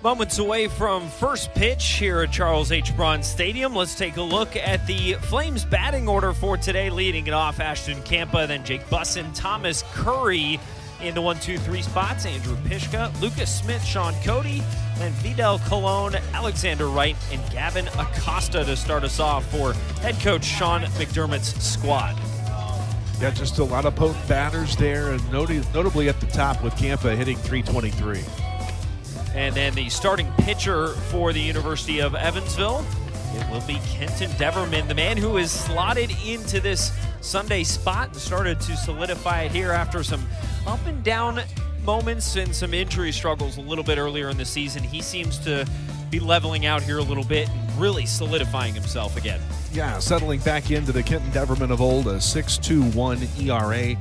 Moments away from first pitch here at Charles H. Braun Stadium. Let's take a look at the Flames batting order for today. Leading it off, Ashton Kampa, then Jake Bussin, Thomas Curry in the 1-2-3 spots, Andrew Pishka, Lucas Smith, Sean Cody, then Fidel Colon, Alexander Wright, and Gavin Acosta to start us off for head coach Sean McDermott's squad. Yeah, just a lot of potent batters there, and notably at the top with Kampa hitting .323. And then the starting pitcher for the University of Evansville, it will be Kenton Deverman, the man who is slotted into this Sunday spot and started to solidify it here after some up and down moments and some injury struggles a little bit earlier in the season. He seems to be leveling out here a little bit and really solidifying himself again. Yeah, settling back into the Kenton Deverman of old, a 6.21 ERA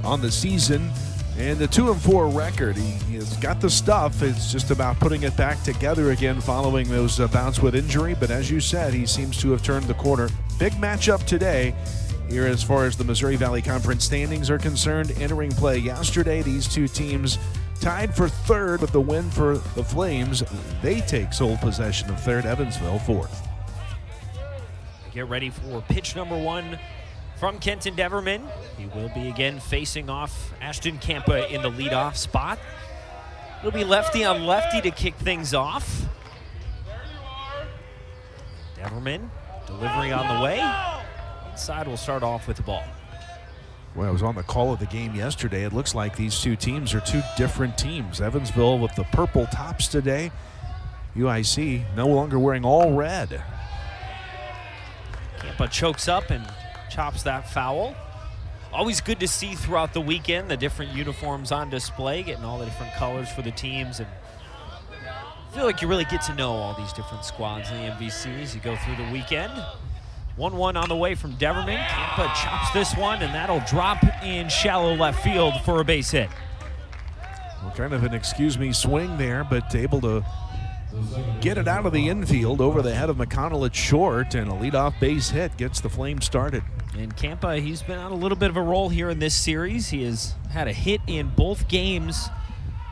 on the season. And the 2-4 record, he has got the stuff. It's just about putting it back together again following those bouts with injury. But as you said, he seems to have turned the corner. Big matchup today here as far as the Missouri Valley Conference standings are concerned. Entering play yesterday, these two teams tied for third with the win for the Flames. They take sole possession of third, Evansville fourth. Get ready for pitch number one from Kenton Deverman. He will be again facing off Ashton Kampa in the leadoff spot. It'll be lefty on lefty to kick things off. Deverman, delivery on the way. Inside will start off with the ball. Well, I was on the call of the game yesterday. It looks like these two teams are two different teams. Evansville with the purple tops today. UIC no longer wearing all red. Kampa chokes up and chops that foul. Always good to see throughout the weekend the different uniforms on display, getting all the different colors for the teams, and I feel like you really get to know all these different squads in the MVC as you go through the weekend. 1-1 on the way from Deverman. Kampa chops this one, and that'll drop in shallow left field for a base hit. Well, kind of an excuse me swing there, but able to get it out of the infield over the head of McConnell at short, and a leadoff base hit gets the Flames started. And Kampa, he's been on a little bit of a roll here in this series. He has had a hit in both games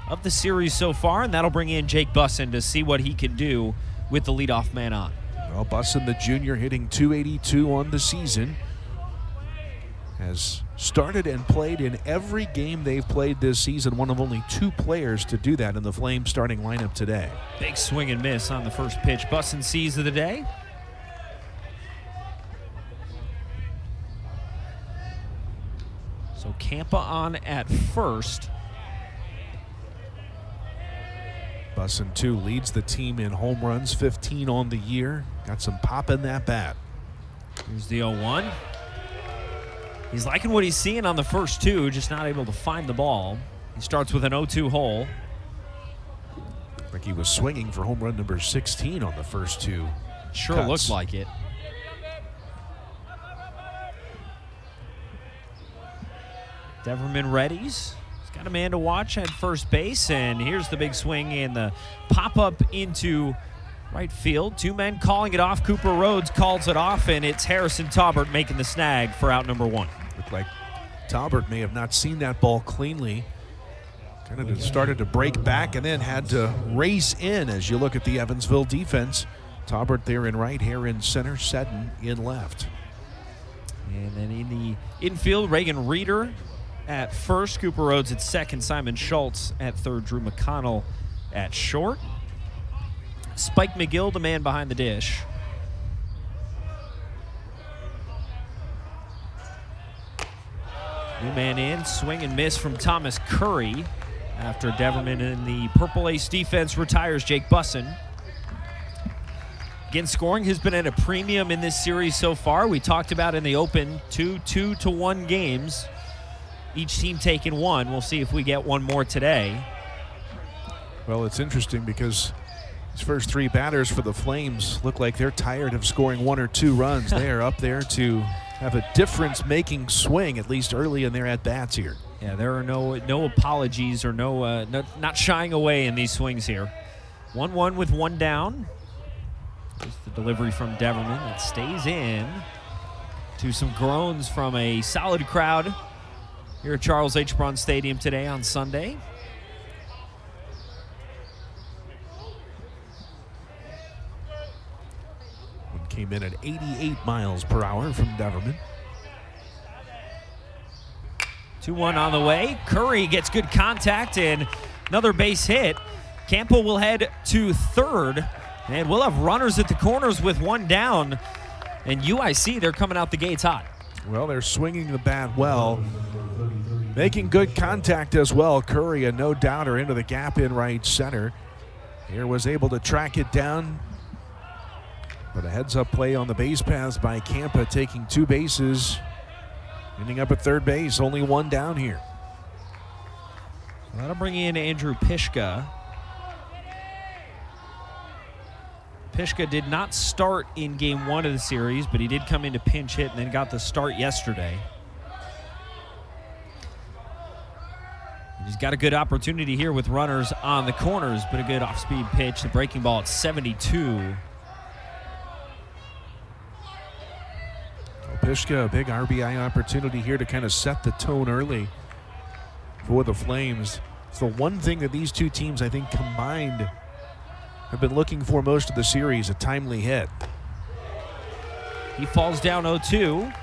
of the series so far, and that'll bring in Jake Bussin to see what he can do with the leadoff man on. Well, Bussin, the junior, hitting .282 on the season, has started and played in every game they've played this season. One of only two players to do that in the Flames starting lineup today. Big swing and miss on the first pitch. Bussin sees of the day. So Kampa on at first. Bussin, too, leads the team in home runs, 15 on the year. Got some pop in that bat. Here's the 0-1. He's liking what he's seeing on the first two, just not able to find the ball. He starts with an 0-2 hole. Like he was swinging for home run number 16 on the first two. Sure cuts. Looks like it. Deverman readies. He's got a man to watch at first base, and here's the big swing and the pop-up into right field. Two men calling it off. Cooper Rhodes calls it off, and it's Harrison Taubert making the snag for out number one. Looked like Taubert may have not seen that ball cleanly. Kind of started to break back and then had to race in as you look at the Evansville defense. Taubert there in right, Hare in center, Seddon in left. And then in the infield, Reagan Reeder at first, Cooper Rhodes at second, Simon Schultz at third, Drew McConnell at short. Spike McGill, the man behind the dish. New man in, swing and miss from Thomas Curry after Deverman in the Purple Ace defense retires Jake Bussin. Again, scoring has been at a premium in this series so far. We talked about in the open, 2-2-1 games. Each team taking one. We'll see if we get one more today. Well, it's interesting because these first three batters for the Flames look like they're tired of scoring one or two runs. They are up there to have a difference-making swing, at least early in their at-bats here. Yeah, there are no apologies or not shying away in these swings here. 1-1 with one down. Just the delivery from Deverman that stays in to some groans from a solid crowd here at Charles H. Braun Stadium today on Sunday. came in at 88 miles per hour from Deverman. 2-1 on the way. Curry gets good contact and another base hit. Campo will head to third, and we'll have runners at the corners with one down. And UIC, they're coming out the gates hot. Well, they're swinging the bat well, making good contact as well. Curry, a no-doubter into the gap in right center. Here was able to track it down, but a heads-up play on the base paths by Campa, taking 2 bases, ending up at third base, only one down here. So that'll bring in Andrew Pishka. Pishka did not start in game 1 of the series, but he did come in to pinch hit and then got the start yesterday. He's got a good opportunity here with runners on the corners, but a good off-speed pitch. The breaking ball at 72. Pishka, a big RBI opportunity here to kind of set the tone early for the Flames. It's the one thing that these two teams, I think, combined have been looking for most of the series, a timely hit. He falls down 0-2.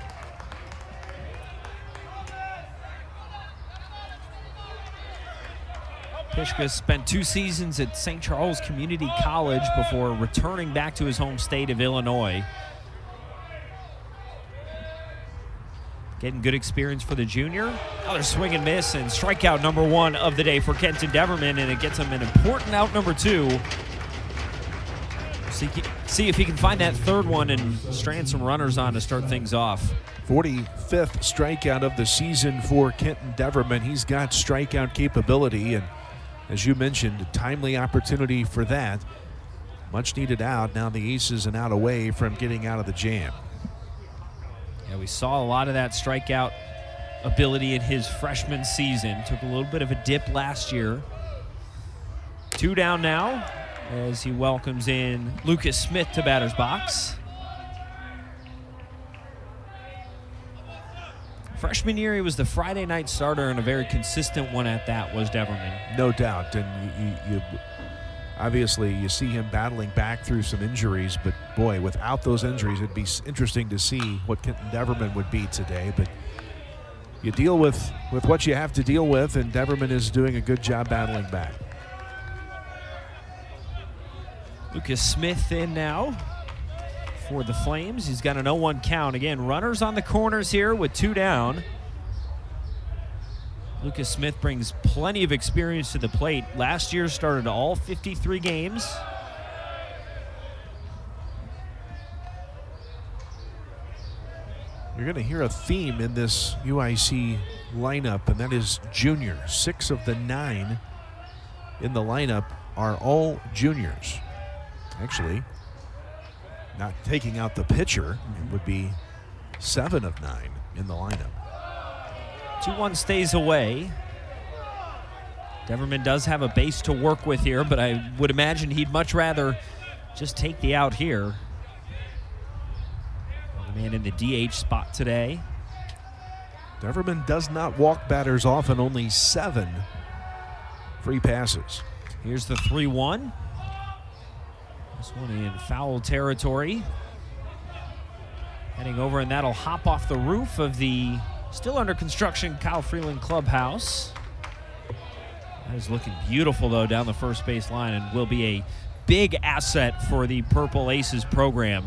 Pishka spent 2 seasons at St. Charles Community College before returning back to his home state of Illinois. Getting good experience for the junior. Another swing and miss, and strikeout number 1 of the day for Kenton Deverman, and it gets him an important out number 2. See if he can find that third one and strand some runners on to start things off. 45th strikeout of the season for Kenton Deverman. He's got strikeout capability, and as you mentioned, a timely opportunity for that. Much needed out. Now the Aces an out away from getting out of the jam. Yeah, we saw a lot of that strikeout ability in his freshman season. Took a little bit of a dip last year. 2 down now as he welcomes in Lucas Smith to batter's box. Freshman year, he was the Friday night starter, and a very consistent one at that was Deverman. No doubt, and you obviously you see him battling back through some injuries, but boy, without those injuries, it'd be interesting to see what Kenton Deverman would be today. But you deal with what you have to deal with, and Deverman is doing a good job battling back. Lucas Smith in now for the Flames. He's got an 0-1 count. Again, runners on the corners here with 2 down. Lucas Smith brings plenty of experience to the plate. Last year started all 53 games. You're going to hear a theme in this UIC lineup, and that is juniors. 6 of the 9 in the lineup are all juniors. Actually, not taking out the pitcher, it would be 7 of 9 in the lineup. 2-1 stays away. Deverman does have a base to work with here, but I would imagine he'd much rather just take the out here. The man in the DH spot today. Deverman does not walk batters often, only 7 free passes. Here's the 3-1. This one in foul territory. Heading over, and that'll hop off the roof of the still under construction Kyle Freeland clubhouse. That is looking beautiful, though, down the first base line, and will be a big asset for the Purple Aces program.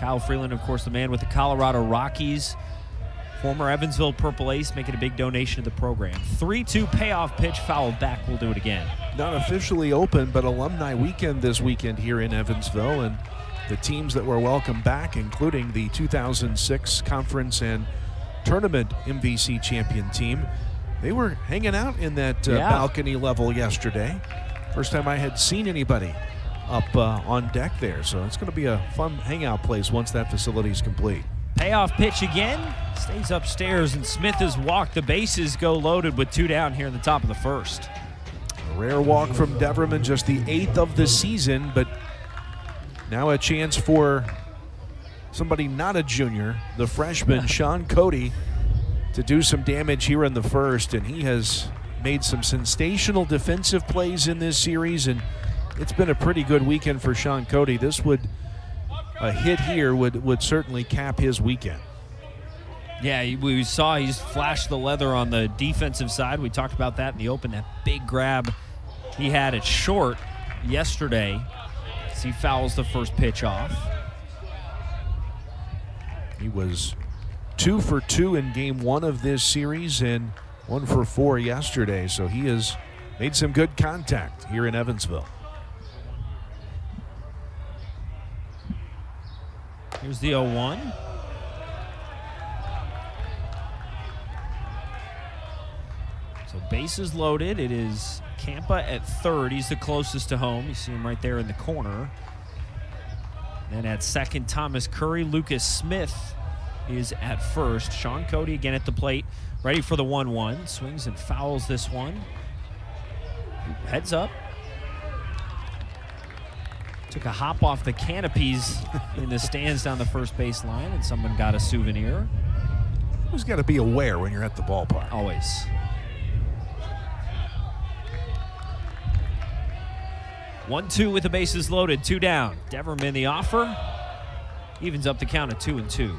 Kyle Freeland, of course, the man with the Colorado Rockies, former Evansville Purple Ace, making a big donation to the program. 3-2 payoff pitch, fouled back. We'll do it again. Not officially open, but alumni weekend this weekend here in Evansville, and the teams that were welcomed back, including the 2006 conference and tournament MVC champion team, they were hanging out in that balcony level yesterday. First time I had seen anybody up on deck there, so it's going to be a fun hangout place once that facility is complete. Payoff pitch again, stays upstairs, and Smith has walked. The bases go loaded with 2 down here in the top of the first. A rare walk from Deverman, just the 8th of the season, but now a chance for somebody not a junior, the freshman Sean Cody, to do some damage here in the first, and he has made some sensational defensive plays in this series, and it's been a pretty good weekend for Sean Cody. This would a hit here would certainly cap his weekend. Yeah, we saw he's flashed the leather on the defensive side. We talked about that in the open, that big grab he had at short yesterday as he fouls the first pitch off. He was 2 for 2 in game 1 of this series and 1 for 4 yesterday, so he has made some good contact here in Evansville. Here's the 0-1. So bases loaded. It is Campa at third. He's the closest to home. You see him right there in the corner. Then at second, Thomas Curry. Lucas Smith is at first. Sean Cody again at the plate, ready for the 1-1. Swings and fouls this one. Heads up. Took a hop off the canopies in the stands down the first base line, and someone got a souvenir. Always got to be aware when you're at the ballpark. Always. One-two with the bases loaded, 2 down. Deverman the offer. Evens up the count at 2-2.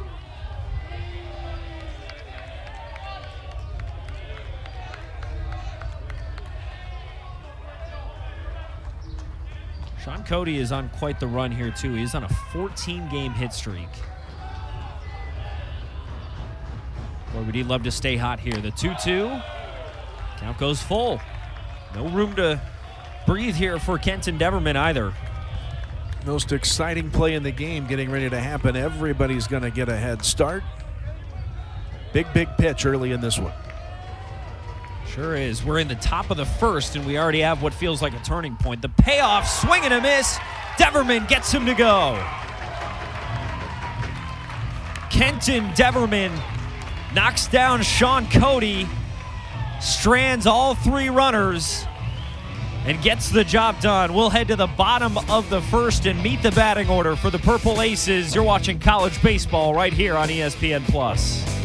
Sean Cody is on quite the run here, too. He's on a 14-game hit streak. Boy, would he love to stay hot here. The 2-2. Count goes full. No room to breathe here for Kenton Deverman either. Most exciting play in the game getting ready to happen. Everybody's going to get a head start. Big pitch early in this one. Sure is. We're in the top of the first, and we already have what feels like a turning point. The payoff, swing and a miss. Deverman gets him to go. Kenton Deverman knocks down Sean Cody, strands all 3 runners, and gets the job done. We'll head to the bottom of the first and meet the batting order for the Purple Aces. You're watching college baseball right here on ESPN+.